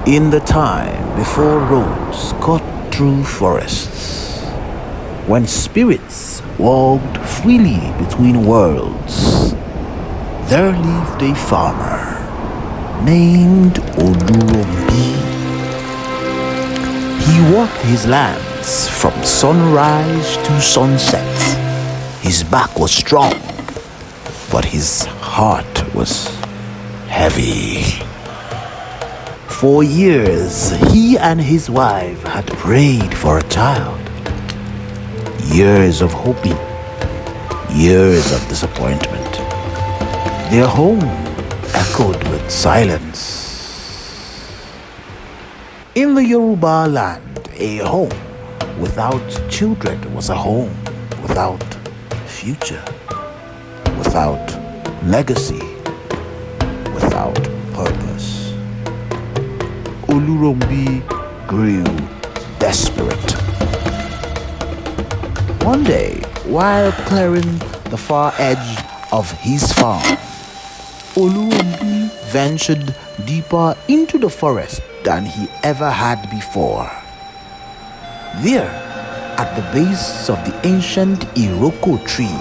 In the time before roads cut through forests, when spirits walked freely between worlds, there lived a farmer named Olurombi. He worked his lands from sunrise to sunset. His back was strong, but his heart was heavy. For years, he and his wife had prayed for a child. Years of hoping, years of disappointment. Their home echoed with silence. In the Yoruba land, a home without children was a home without future, without legacy, without purpose. Olurombi grew desperate. One day, while clearing the far edge of his farm, Olurombi ventured deeper into the forest than he ever had before. There, at the base of the ancient Iroko tree,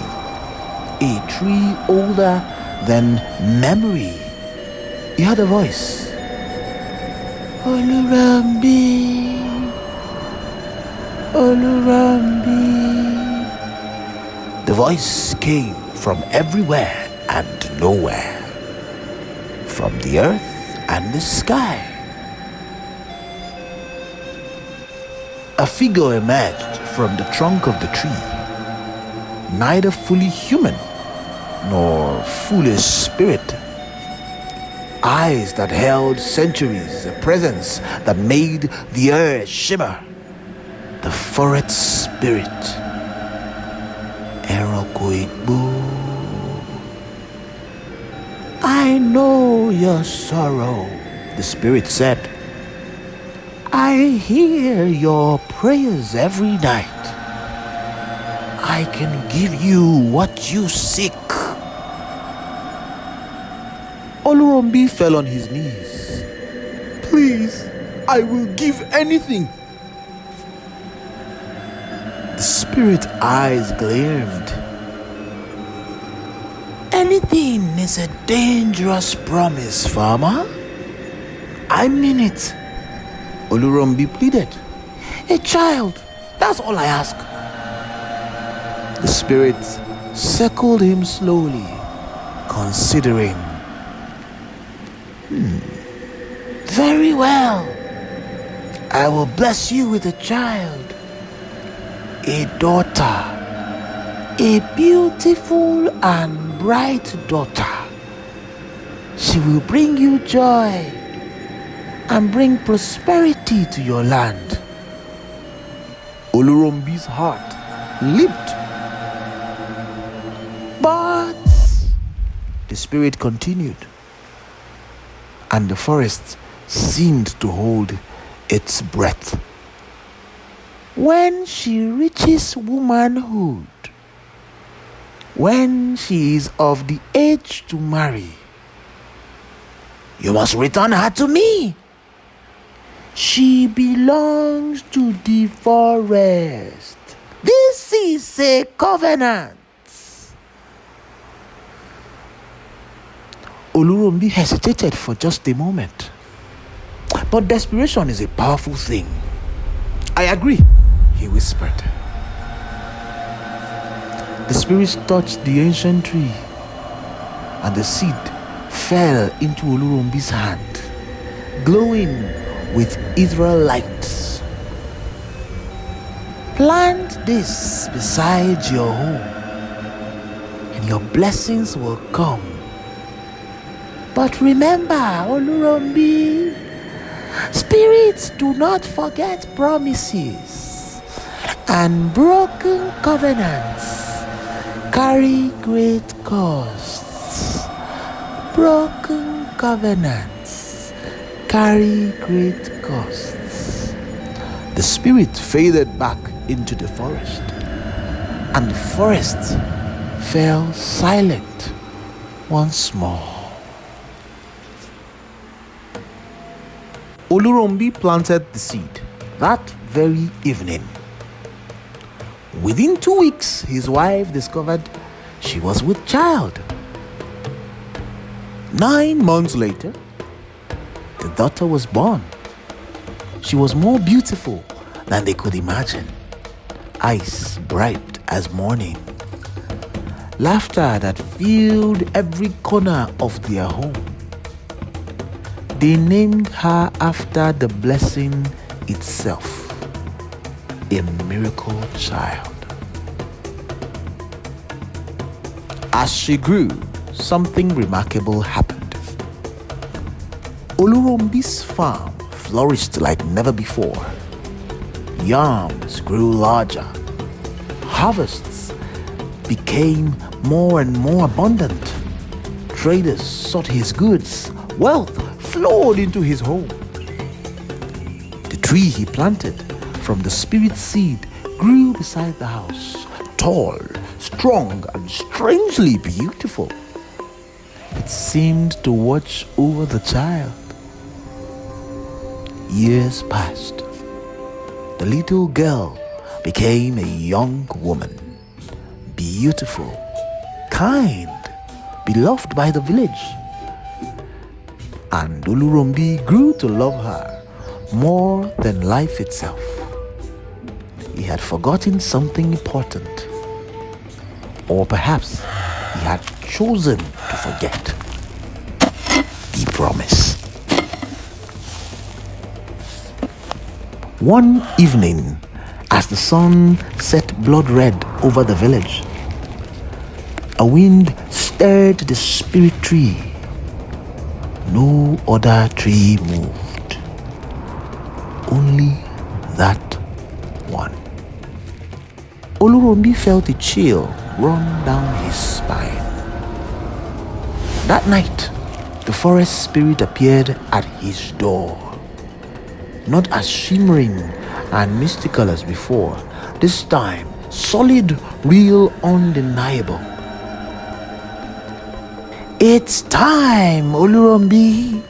a tree older than memory, he heard a voice. Olurombi, Olurombi. The voice came from everywhere and nowhere, from the earth and the sky. A figure emerged from the trunk of the tree, neither fully human nor fully spirit. Eyes that held centuries, a presence that made the earth shimmer. The forest spirit, Iroko. I know your sorrow, the spirit said. I hear your prayers every night. I can give you what you seek. Olurombi fell on his knees. Please, I will give anything. The spirit's eyes glared. Anything is a dangerous promise, farmer. I mean it. Olurombi pleaded. A child, that's all I ask. The spirit circled him slowly, considering. Very well. I will bless you with a child, a daughter, a beautiful and bright daughter. She will bring you joy and bring prosperity to your land. Olurombi's heart leaped. But the spirit continued, and the forest seemed to hold its breath. When she reaches womanhood, when she is of the age to marry, you must return her to me. She belongs to the forest. This is a covenant. Olurombi hesitated for just a moment. But desperation is a powerful thing. I agree, he whispered. The spirits touched the ancient tree, and the seed fell into Olurombi's hand, glowing with ethereal lights. Plant this beside your home, and your blessings will come. But remember, Olurombi, spirits do not forget promises, and broken covenants carry great costs. Broken covenants carry great costs. The spirit faded back into the forest, and the forest fell silent once more. Olurombi planted the seed that very evening. Within 2 weeks, his wife discovered she was with child. 9 months later, the daughter was born. She was more beautiful than they could imagine. Eyes bright as morning. Laughter that filled every corner of their home. They named her after the blessing itself, a miracle child. As she grew, something remarkable happened. Olurombi's farm flourished like never before. Yams grew larger. Harvests became more and more abundant. Traders sought his goods. Wealth flowed into his home. The tree he planted from the spirit seed grew beside the house, tall, strong, and strangely beautiful. It seemed to watch over the child. Years passed. The little girl became a young woman, beautiful, kind, beloved by the village. And Olurombi grew to love her more than life itself. He had forgotten something important, or perhaps he had chosen to forget the promise. One evening, as the sun set blood red over the village, a wind stirred the spirit tree. No other tree moved, only that one. Olurombi felt a chill run down his spine. That night, the forest spirit appeared at his door. Not as shimmering and mystical as before, this time solid, real, undeniable. It's time, Olurombi.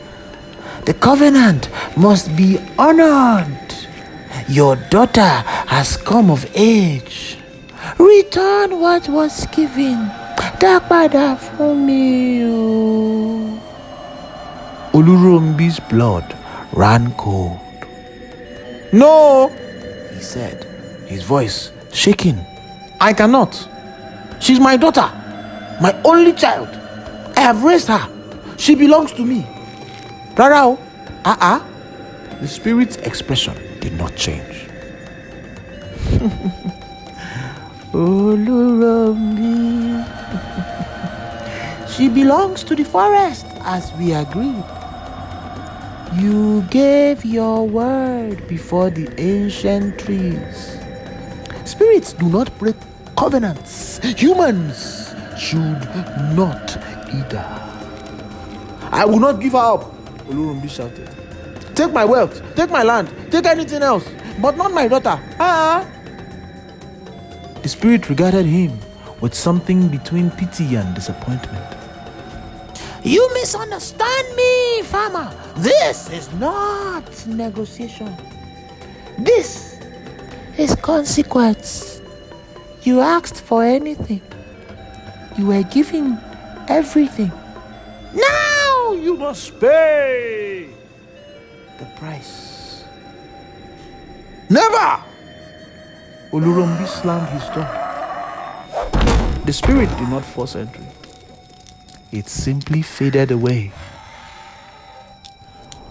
The covenant must be honored. Your daughter has come of age. Return what was given. Dapada from you. Olurombi's blood ran cold. No, he said, his voice shaking. I cannot. She's my daughter, my only child. I have raised her. She belongs to me. Rarao, The spirit's expression did not change. Olurombi. She belongs to the forest as we agreed. You gave your word before the ancient trees. Spirits do not break covenants. Humans should not either. I will not give her up, Olurombi shouted. Take my wealth, take my land, take anything else, but not my daughter. The spirit regarded him with something between pity and disappointment. You misunderstand me, farmer. This is not negotiation. This is consequence. You asked for anything. You were given everything. Now you must pay the price. Never! Olurombi slammed his door. The spirit did not force entry. It simply faded away.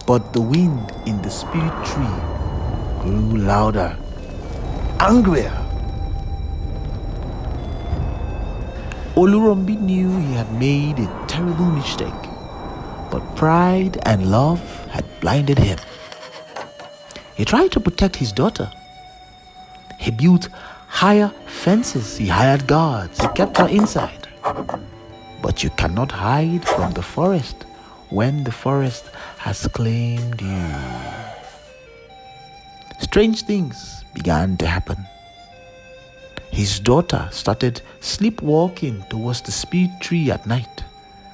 But the wind in the spirit tree grew louder, angrier. Olurombi knew he had made a terrible mistake, but pride and love had blinded him. He tried to protect his daughter. He built higher fences, he hired guards, he kept her inside. But you cannot hide from the forest when the forest has claimed you. Strange things began to happen. His daughter started sleepwalking towards the spirit tree at night.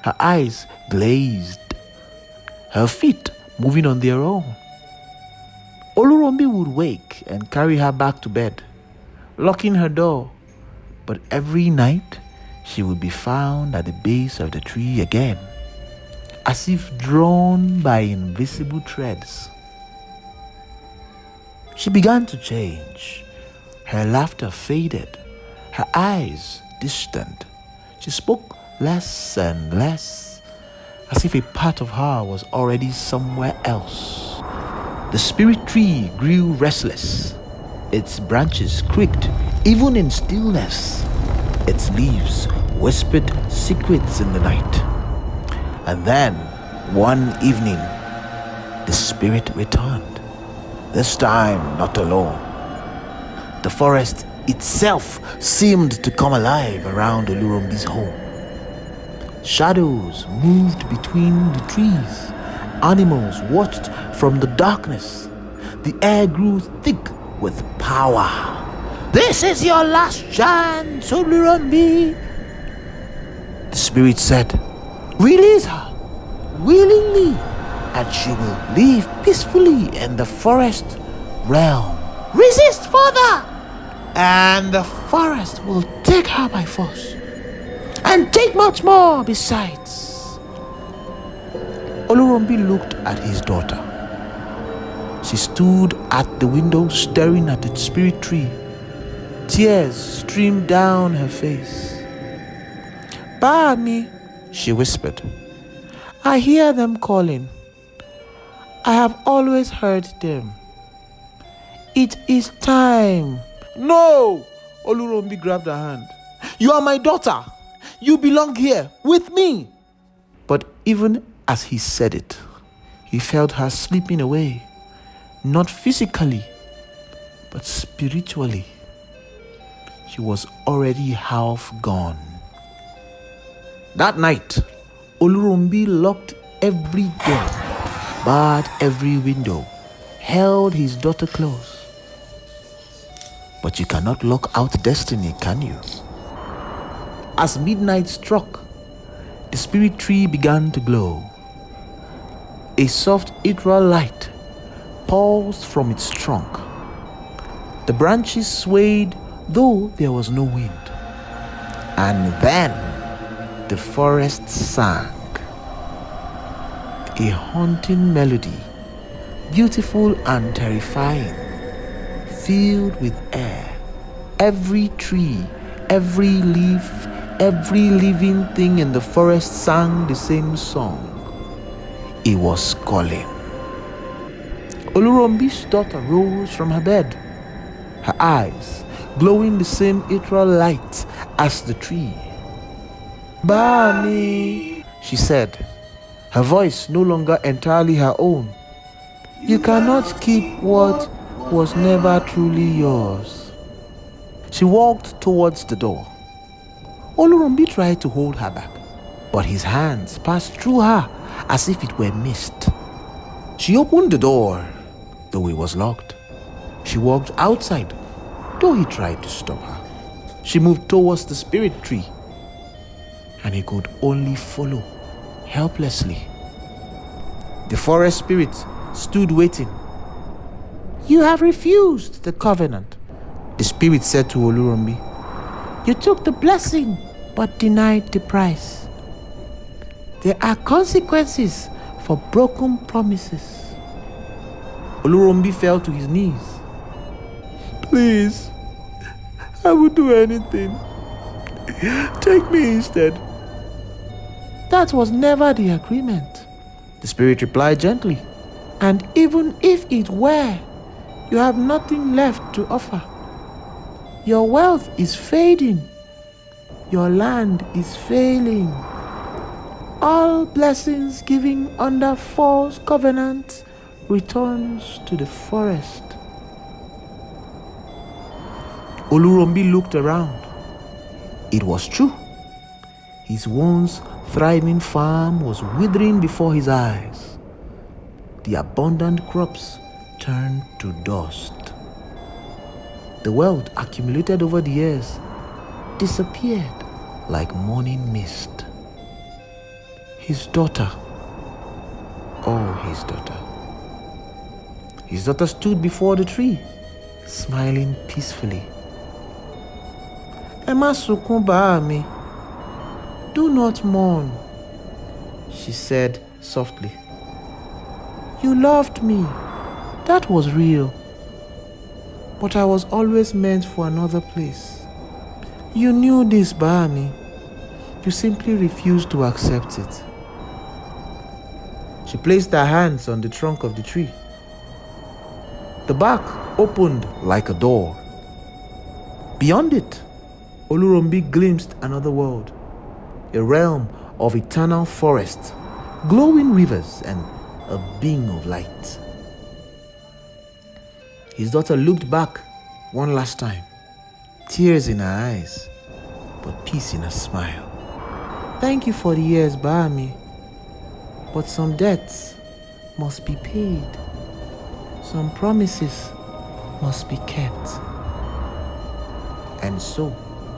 Her eyes glazed, her feet moving on their own. Olurombi would wake and carry her back to bed, locking her door. But every night, she would be found at the base of the tree again, as if drawn by invisible threads. She began to change. Her laughter faded, her eyes distant. She spoke less and less, as if a part of her was already somewhere else. The spirit tree grew restless. Its branches creaked, even in stillness. Its leaves whispered secrets in the night. And then, one evening, the spirit returned. This time, not alone. The forest itself seemed to come alive around Olurombi's home. Shadows moved between the trees. Animals watched from the darkness. The air grew thick with power. "This is your last chance, Olurombi," the spirit said. "Release her willingly, and she will live peacefully in the forest realm. Resist further, and the forest will take her by force, and take much more besides." Olurombi looked at his daughter. She stood at the window staring at the spirit tree. Tears streamed down her face. "Bami," she whispered, "I hear them calling. I have always heard them. It is time." "No!" Olurombi grabbed her hand. "You are my daughter. You belong here with me." But even as he said it, he felt her slipping away, not physically, but spiritually. She was already half gone. That night, Olurombi locked every door, barred every window, held his daughter close. But you cannot lock out destiny, can you? As midnight struck, the spirit tree began to glow. A soft ethereal light pulsed from its trunk. The branches swayed, though there was no wind. And then the forest sang. A haunting melody, beautiful and terrifying, filled with air. Every tree, every leaf, every living thing in the forest sang the same song. It was calling. Olurombi's daughter rose from her bed, her eyes glowing the same ethereal light as the tree. "Bami," she said, her voice no longer entirely her own. "You cannot keep what was never truly yours." She walked towards the door. Olurombi tried to hold her back, but his hands passed through her as if it were mist. She opened the door, though it was locked. She walked outside, though he tried to stop her. She moved towards the spirit tree, and he could only follow helplessly. The forest spirit stood waiting. "You have refused the covenant," the spirit said to Olurombi. "You took the blessing, but denied the price. There are consequences for broken promises." Olurombi fell to his knees. "Please, I will do anything. Take me instead." "That was never the agreement," the spirit replied gently. "And even if it were, you have nothing left to offer. Your wealth is fading. Your land is failing. All blessings given under false covenants returns to the forest." Olurombi looked around. It was true. His once thriving farm was withering before his eyes. The abundant crops turned to dust. The wealth accumulated over the years disappeared like morning mist. His daughter, oh, his daughter. His daughter stood before the tree, smiling peacefully. "Ẹ má sunkún bá mi. Do not mourn," she said softly. "You loved me. That was real. But I was always meant for another place. You knew this, Baami. You simply refused to accept it." She placed her hands on the trunk of the tree. The bark opened like a door. Beyond it, Olurombi glimpsed another world, a realm of eternal forest, glowing rivers, and a beam of light. His daughter looked back one last time, tears in her eyes, but peace in her smile. "Thank you for the years, Baami, but some debts must be paid. Some promises must be kept." And so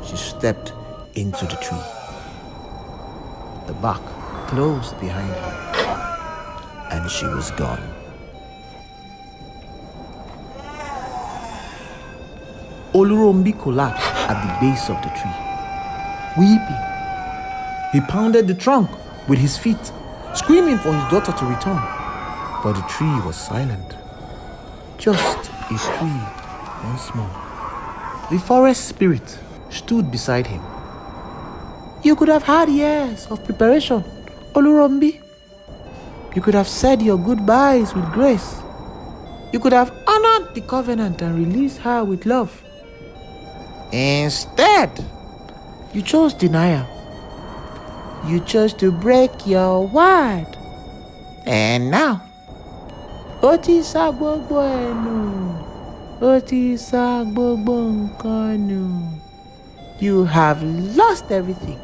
she stepped into the tree. The bark closed behind her, and she was gone. Olurombi collapsed at the base of the tree, weeping. He pounded the trunk with his feet, screaming for his daughter to return. But the tree was silent, just a tree once more. The forest spirit stood beside him. "You could have had years of preparation, Olurombi. You could have said your goodbyes with grace. You could have honored the covenant and released her with love. Instead, you chose denial. You chose to break your word. And now, ó ti sá gbogbo ẹ̀ nù. Ó ti sá gbogbo nǹkan nù. You have lost everything.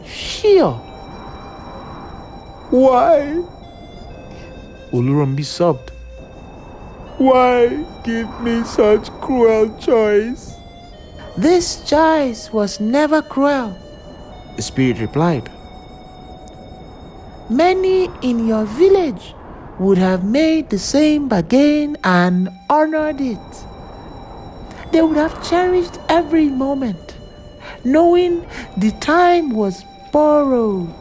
Sure." "Why?" Olurombi sobbed. "Why give me such cruel choice?" "This choice was never cruel," the spirit replied. "Many in your village would have made the same bargain and honored it. They would have cherished every moment, knowing the time was borrowed.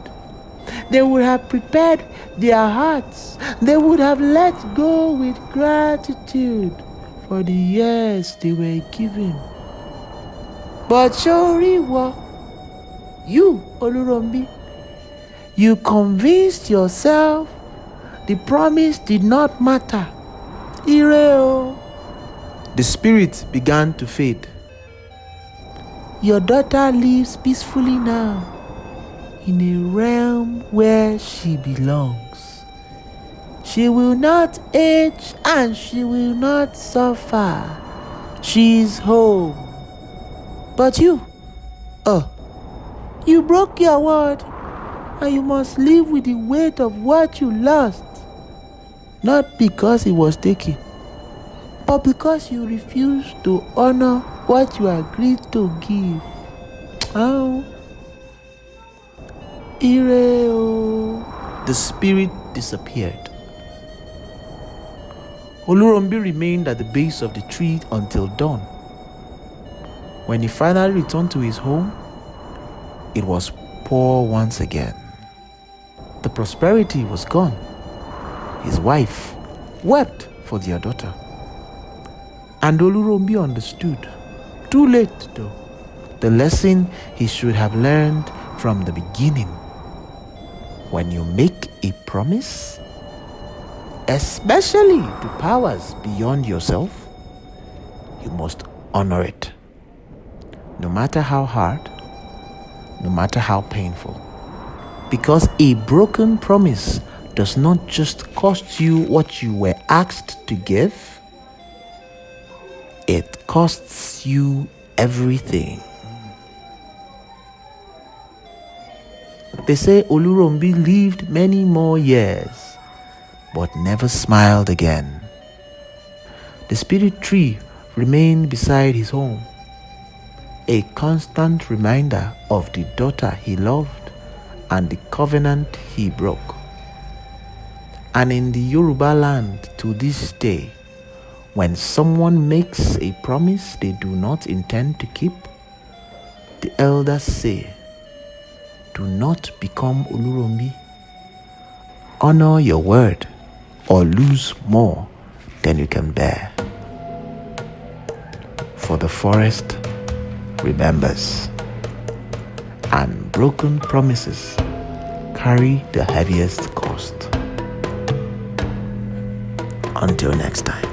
They would have prepared their hearts. They would have let go with gratitude for the years they were given. But Shoriwa, you, Olurombi, you convinced yourself the promise did not matter. Ireo." The spirit began to fade. "Your daughter lives peacefully now, in a realm where she belongs. She will not age and she will not suffer. She is home. But you broke your word, and you must live with the weight of what you lost. Not because it was taken, but because you refused to honor what you agreed to give." Oh. Ireo. The spirit disappeared. Olurombi remained at the base of the tree until dawn. When he finally returned to his home, it was poor once again. The prosperity was gone. His wife wept for their daughter. And Olurombi understood, too late though, the lesson he should have learned from the beginning. When you make a promise, especially to powers beyond yourself, you must honor it. No matter how hard, no matter how painful. Because a broken promise does not just cost you what you were asked to give, it costs you everything. They say Olurombi lived many more years, but never smiled again. The spirit tree remained beside his home, a constant reminder of the daughter he loved and the covenant he broke. And in the Yoruba land to this day, when someone makes a promise they do not intend to keep, the elders say, do not become Olurombi. Honor your word or lose more than you can bear. For the forest remembers, and broken promises carry the heaviest cost. Until next time.